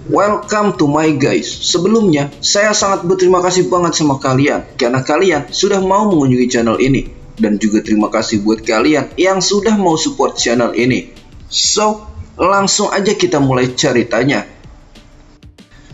Welcome to my guys. Sebelumnya, saya sangat berterima kasih banget sama kalian karena kalian sudah mau mengunjungi channel ini. Dan juga terima kasih buat kalian yang sudah mau support channel ini. So, langsung aja kita mulai ceritanya.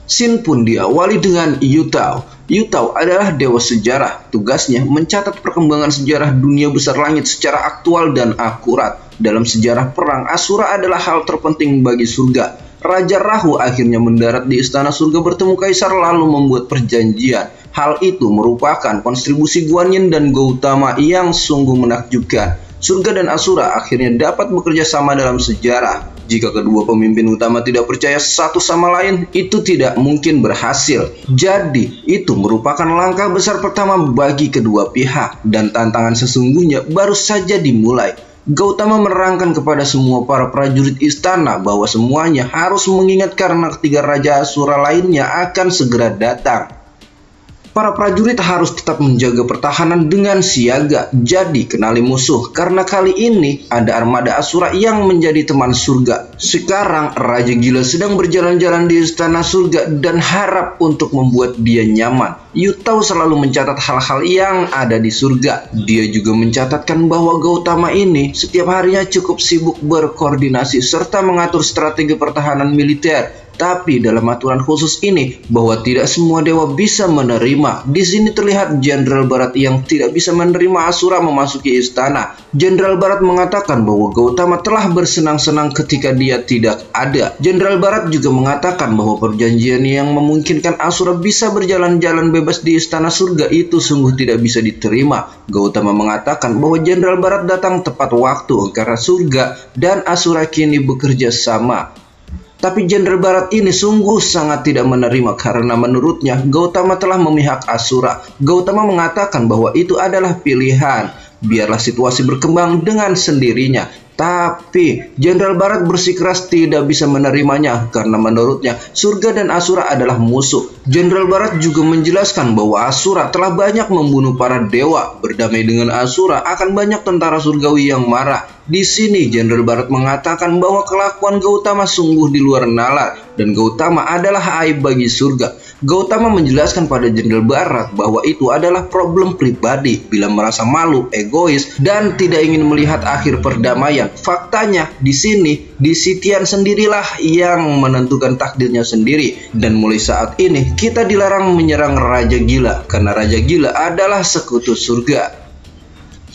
Scene pun diawali dengan Yutao. Yutao adalah dewa sejarah. Tugasnya mencatat perkembangan sejarah dunia besar langit secara aktual dan akurat. Dalam sejarah perang, Asura adalah hal terpenting bagi surga. Raja Rahu akhirnya mendarat di istana surga bertemu kaisar lalu membuat perjanjian. Hal itu merupakan kontribusi Guan Yin dan Gautama yang sungguh menakjubkan. Surga dan Asura akhirnya dapat bekerja sama dalam sejarah. Jika kedua pemimpin utama tidak percaya satu sama lain, itu tidak mungkin berhasil. Jadi, itu merupakan langkah besar pertama bagi kedua pihak. Dan tantangan sesungguhnya baru saja dimulai. Gautama menerangkan kepada semua para prajurit istana bahwa semuanya harus mengingat karena ketiga raja Asura lainnya akan segera datang. Para prajurit harus tetap menjaga pertahanan dengan siaga. Jadi kenali musuh karena kali ini ada armada Asura yang menjadi teman surga. Sekarang Raja Gila sedang berjalan-jalan di istana surga dan harap untuk membuat dia nyaman. Yutao selalu mencatat hal-hal yang ada di surga. Dia juga mencatatkan bahwa Gautama ini setiap harinya cukup sibuk berkoordinasi serta mengatur strategi pertahanan militer. Tapi dalam aturan khusus ini bahwa tidak semua dewa bisa menerima. Di sini terlihat Jenderal Barat yang tidak bisa menerima Asura memasuki istana. Jenderal Barat mengatakan bahwa Gautama telah bersenang-senang ketika dia tidak ada. Jenderal Barat juga mengatakan bahwa perjanjian yang memungkinkan Asura bisa berjalan-jalan bebas di istana surga itu sungguh tidak bisa diterima. Gautama mengatakan bahwa Jenderal Barat datang tepat waktu karena surga dan Asura kini bekerja sama. Tapi Jenderal Barat ini sungguh sangat tidak menerima karena menurutnya Gautama telah memihak Asura. Gautama mengatakan bahwa itu adalah pilihan. Biarlah situasi berkembang dengan sendirinya. Tapi Jenderal Barat bersikeras tidak bisa menerimanya karena menurutnya surga dan Asura adalah musuh. Jenderal Barat juga menjelaskan bahwa Asura telah banyak membunuh para dewa. Berdamai dengan Asura akan banyak tentara surgawi yang marah. Di sini Jenderal Barat mengatakan bahwa kelakuan Gautama sungguh di luar nalar dan Gautama adalah aib bagi surga. Gautama menjelaskan pada Jenderal Barat bahwa itu adalah problem pribadi bila merasa malu, egois, dan tidak ingin melihat akhir perdamaian. Faktanya di sini, Disitian sendirilah yang menentukan takdirnya sendiri. Dan mulai saat ini kita dilarang menyerang Raja Gila karena Raja Gila adalah sekutu surga.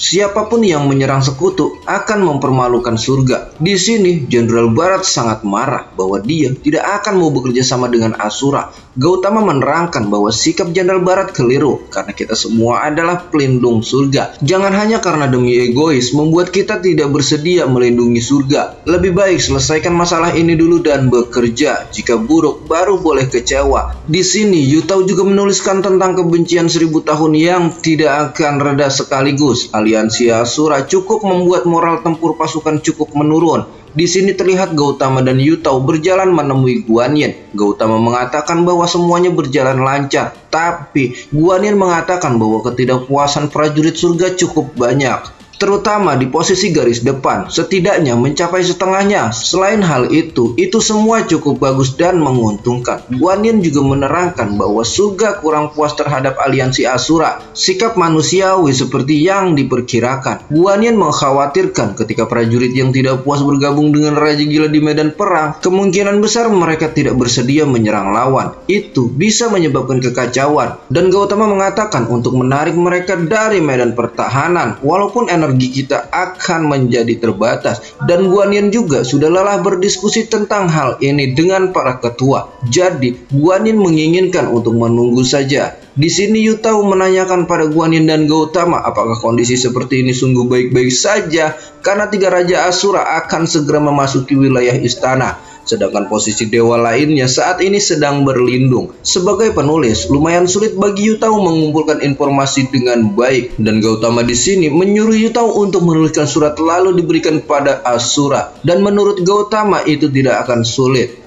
Siapapun yang menyerang sekutu akan mempermalukan surga. Di sini Jenderal Barat sangat marah bahwa dia tidak akan mau bekerja sama dengan Asura. Gautama menerangkan bahwa sikap Jenderal Barat keliru karena kita semua adalah pelindung surga. Jangan hanya karena demi egois membuat kita tidak bersedia melindungi surga. Lebih baik selesaikan masalah ini dulu dan bekerja. Jika buruk baru boleh kecewa. Di sini Yutao juga menuliskan tentang kebencian 1000 tahun yang tidak akan reda sekaligus. Aliansi Asura cukup membuat moral tempur pasukan cukup menurun. Di sini terlihat Gautama dan Yutao berjalan menemui Guan Yin. Gautama mengatakan bahwa semuanya berjalan lancar, tapi Guan Yin mengatakan bahwa ketidakpuasan prajurit surga cukup banyak, terutama di posisi garis depan, setidaknya mencapai setengahnya. Selain hal itu semua cukup bagus dan menguntungkan. Guan Yin juga menerangkan bahwa surga kurang puas terhadap aliansi Asura, sikap manusiawi seperti yang diperkirakan. Guan Yin mengkhawatirkan ketika prajurit yang tidak puas bergabung dengan Raja Gila di medan perang, kemungkinan besar mereka tidak bersedia menyerang lawan. Itu bisa menyebabkan kekacauan, dan Gautama mengatakan untuk menarik mereka dari medan pertahanan, walaupun energi kita akan menjadi terbatas. Dan Guan Yin juga sudah lelah berdiskusi tentang hal ini dengan para ketua. Jadi Guan Yin menginginkan untuk menunggu saja. Di sini Yutao menanyakan pada Guan Yin dan Gautama apakah kondisi seperti ini sungguh baik-baik saja karena 3 raja Asura akan segera memasuki wilayah istana. Sedangkan posisi dewa lainnya saat ini sedang berlindung. Sebagai penulis, lumayan sulit bagi Yutao mengumpulkan informasi dengan baik, dan Gautama di sini menyuruh Yutao untuk menuliskan surat lalu diberikan pada Asura. Dan menurut Gautama itu tidak akan sulit.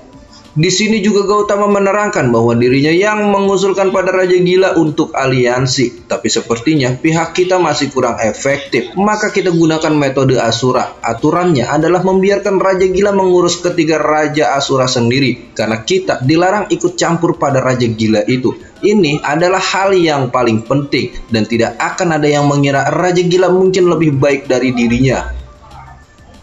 Di sini juga Gautama menerangkan bahwa dirinya yang mengusulkan pada Raja Gila untuk aliansi, tapi sepertinya pihak kita masih kurang efektif, maka kita gunakan metode Asura. Aturannya adalah membiarkan Raja Gila mengurus ketiga Raja Asura sendiri, karena kita dilarang ikut campur pada Raja Gila itu. Ini adalah hal yang paling penting, dan tidak akan ada yang mengira Raja Gila mungkin lebih baik dari dirinya.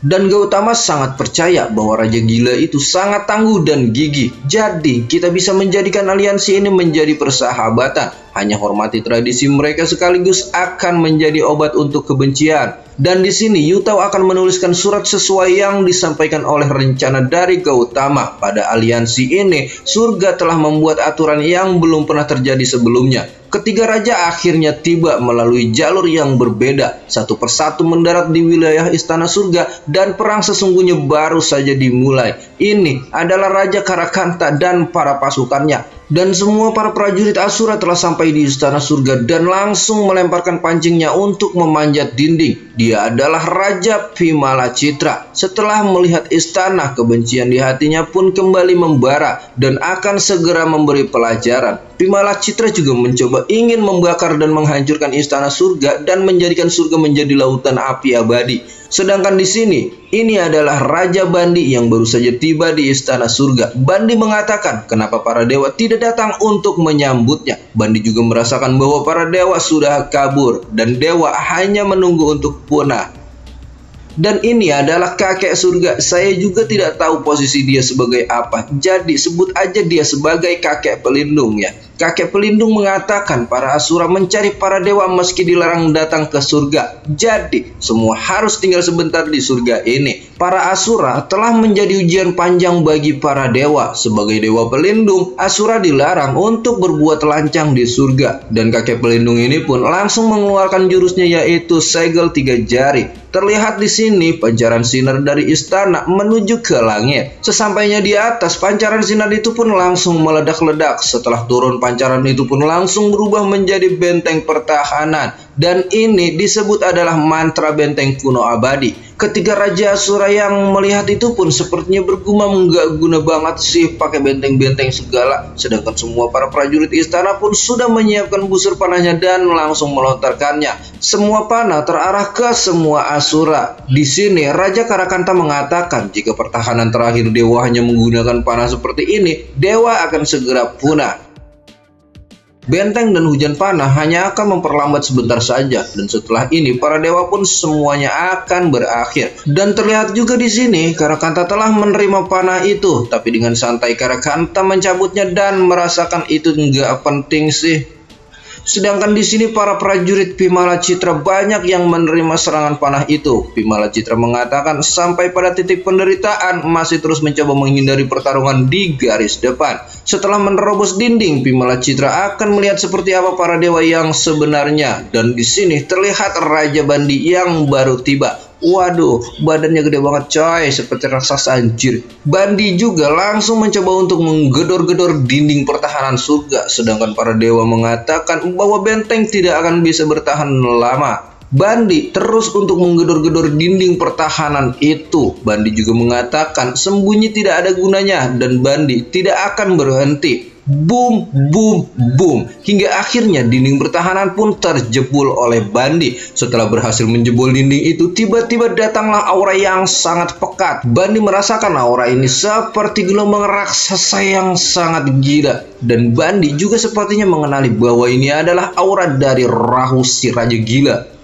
Dan Gautama sangat percaya bahwa Raja Gila itu sangat tangguh dan gigih. Jadi kita bisa menjadikan aliansi ini menjadi persahabatan. Hanya hormati tradisi mereka sekaligus akan menjadi obat untuk kebencian. Dan di sini Yutao akan menuliskan surat sesuai yang disampaikan oleh rencana dari Gautama. Pada aliansi ini, surga telah membuat aturan yang belum pernah terjadi sebelumnya. Ketiga raja akhirnya tiba melalui jalur yang berbeda, satu persatu mendarat di wilayah istana surga, dan perang sesungguhnya baru saja dimulai. Ini adalah Raja Karakanta dan para pasukannya. Dan semua para prajurit Asura telah sampai di istana surga dan langsung melemparkan pancingnya untuk memanjat dinding. Dia adalah Raja Vimala Citra. Setelah melihat istana, kebencian di hatinya pun kembali membara dan akan segera memberi pelajaran. Vimala Citra juga mencoba ingin membakar dan menghancurkan istana surga dan menjadikan surga menjadi lautan api abadi. Sedangkan di sini, ini adalah Raja Bandi yang baru saja tiba di istana surga. Bandi mengatakan kenapa para dewa tidak datang untuk menyambutnya. Bandi juga merasakan bahwa para dewa sudah kabur dan dewa hanya menunggu untuk punah. Dan ini adalah kakek surga. Saya juga tidak tahu posisi dia sebagai apa. Jadi sebut aja dia sebagai kakek pelindung ya. Kakek pelindung mengatakan para Asura mencari para dewa meski dilarang datang ke surga. Jadi semua harus tinggal sebentar di surga ini. Para Asura telah menjadi ujian panjang bagi para dewa. Sebagai dewa pelindung, Asura dilarang untuk berbuat lancang di surga. Dan kakek pelindung ini pun langsung mengeluarkan jurusnya, yaitu segel 3 jari. Terlihat di sini pancaran sinar dari istana menuju ke langit. Sesampainya di atas, pancaran sinar itu pun langsung meledak-ledak. Setelah turun, pancaran itu pun langsung berubah menjadi benteng pertahanan. Dan ini disebut adalah mantra benteng kuno abadi. Ketiga Raja Asura yang melihat itu pun sepertinya bergumam, nggak guna banget sih pakai benteng-benteng segala. Sedangkan semua para prajurit istana pun sudah menyiapkan busur panahnya dan langsung melontarkannya. Semua panah terarah ke semua Asura. Di sini Raja Karakanta mengatakan jika pertahanan terakhir dewa hanya menggunakan panah seperti ini, dewa akan segera punah. Benteng dan hujan panah hanya akan memperlambat sebentar saja, dan setelah ini para dewa pun semuanya akan berakhir. Dan terlihat juga di sini Karakanta telah menerima panah itu, tapi dengan santai Karakanta mencabutnya dan merasakan itu nggak penting sih. Sedangkan di sini para prajurit Vimala Citra banyak yang menerima serangan panah itu. Vimala Citra mengatakan sampai pada titik penderitaan masih terus mencoba menghindari pertarungan di garis depan. Setelah menerobos dinding, Vimala Citra akan melihat seperti apa para dewa yang sebenarnya. Dan di sini terlihat Raja Bandi yang baru tiba. Waduh, badannya gede banget coy, seperti raksasa anjir. Bandi juga langsung mencoba untuk menggedor-gedor dinding pertahanan surga. Sedangkan para dewa mengatakan bahwa benteng tidak akan bisa bertahan lama. Bandi terus untuk menggedor-gedor dinding pertahanan itu. Bandi juga mengatakan sembunyi tidak ada gunanya dan Bandi tidak akan berhenti. Boom, boom, boom. Hingga akhirnya dinding pertahanan pun terjebol oleh Bandi. Setelah berhasil menjebol dinding itu, tiba-tiba datanglah aura yang sangat pekat. Bandi merasakan aura ini seperti gelombang raksasa yang sangat gila. Dan Bandi juga sepertinya mengenali bahwa ini adalah aura dari Rahu si Raja Gila.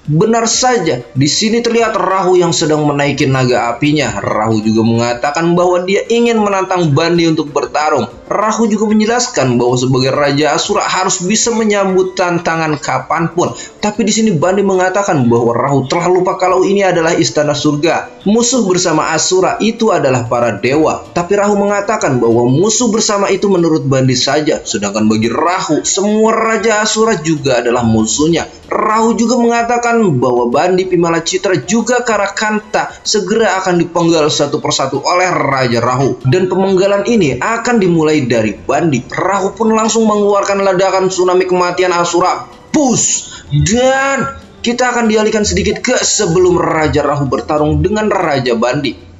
Benar saja, di sini terlihat Rahu yang sedang menaiki naga apinya. Rahu juga mengatakan bahwa dia ingin menantang Bandi untuk bertarung. Rahu juga menjelaskan bahwa sebagai Raja Asura harus bisa menyambut tantangan kapanpun. Tapi di sini Bandi mengatakan bahwa Rahu telah lupa kalau ini adalah istana surga. Musuh bersama Asura itu adalah para dewa. Tapi Rahu mengatakan bahwa musuh bersama itu menurut Bandi saja. Sedangkan bagi Rahu, semua Raja Asura juga adalah musuhnya. Rahu juga mengatakan bahwa Bandi, Vimala Citra juga Karakanta segera akan dipenggal satu persatu oleh Raja Rahu. Dan pemenggalan ini akan dimulai dari Bandi. Rahu pun langsung mengeluarkan ledakan tsunami kematian Asura. Push! Dan kita akan dialihkan sedikit ke sebelum Raja Rahu bertarung dengan Raja Bandi.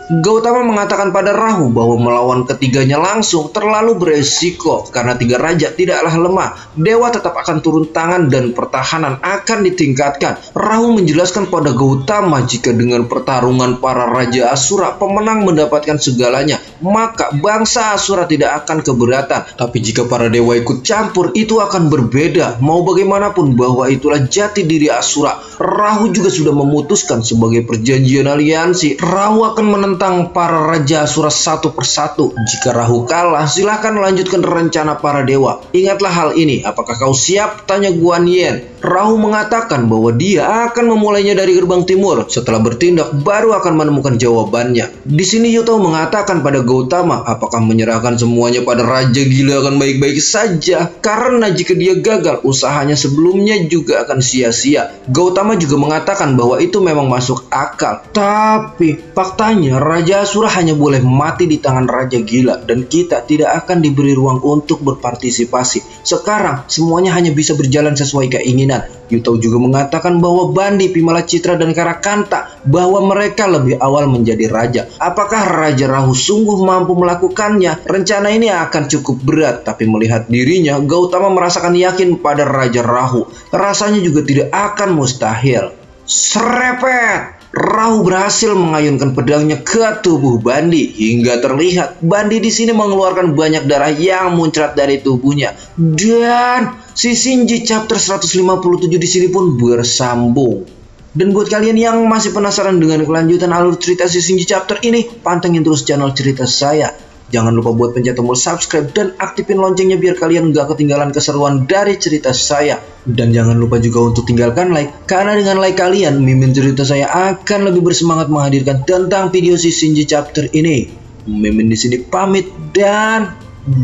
Gautama mengatakan pada Rahu bahwa melawan ketiganya langsung terlalu beresiko karena tiga raja tidaklah lemah. Dewa tetap akan turun tangan dan pertahanan akan ditingkatkan. Rahu menjelaskan pada Gautama jika dengan pertarungan para raja Asura pemenang mendapatkan segalanya, maka bangsa Asura tidak akan keberatan. Tapi jika para dewa ikut campur, itu akan berbeda. Mau bagaimanapun bahwa itulah jati diri Asura. Rahu juga sudah memutuskan sebagai perjanjian aliansi, Rahu akan menentang para raja Asura satu persatu. Jika Rahu kalah, silahkan lanjutkan rencana para dewa. Ingatlah hal ini, apakah kau siap? Tanya Guan Yen. Rahu mengatakan bahwa dia akan memulainya dari gerbang timur. Setelah bertindak, baru akan menemukan jawabannya. Di sini Yuto mengatakan pada Gautama, apakah menyerahkan semuanya pada Raja Gila akan baik-baik saja? Karena jika dia gagal, usahanya sebelumnya juga akan sia-sia. Gautama juga mengatakan bahwa itu memang masuk akal. Tapi faktanya Raja Asura hanya boleh mati di tangan Raja Gila, dan kita tidak akan diberi ruang untuk berpartisipasi. Sekarang semuanya hanya bisa berjalan sesuai keinginan. Yuto juga mengatakan bahwa Bandi, Pimala Citra, dan Karakanta bahwa mereka lebih awal menjadi raja. Apakah Raja Rahu sungguh mampu melakukannya? Rencana ini akan cukup berat, tapi melihat dirinya, Gautama merasakan yakin pada Raja Rahu. Rasanya juga tidak akan mustahil. Serepet! Rahu berhasil mengayunkan pedangnya ke tubuh Bandi hingga terlihat Bandi di sini mengeluarkan banyak darah yang muncrat dari tubuhnya, dan si Shinji chapter 157 di sini pun bersambung. Dan buat kalian yang masih penasaran dengan kelanjutan alur cerita si Shinji chapter ini, pantengin terus channel cerita saya. Jangan lupa buat pencet tombol subscribe dan aktifin loncengnya biar kalian gak ketinggalan keseruan dari cerita saya. Dan jangan lupa juga untuk tinggalkan like, karena dengan like kalian, Mimin cerita saya akan lebih bersemangat menghadirkan tentang video si Shinji chapter ini. Mimin di sini pamit dan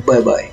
bye-bye.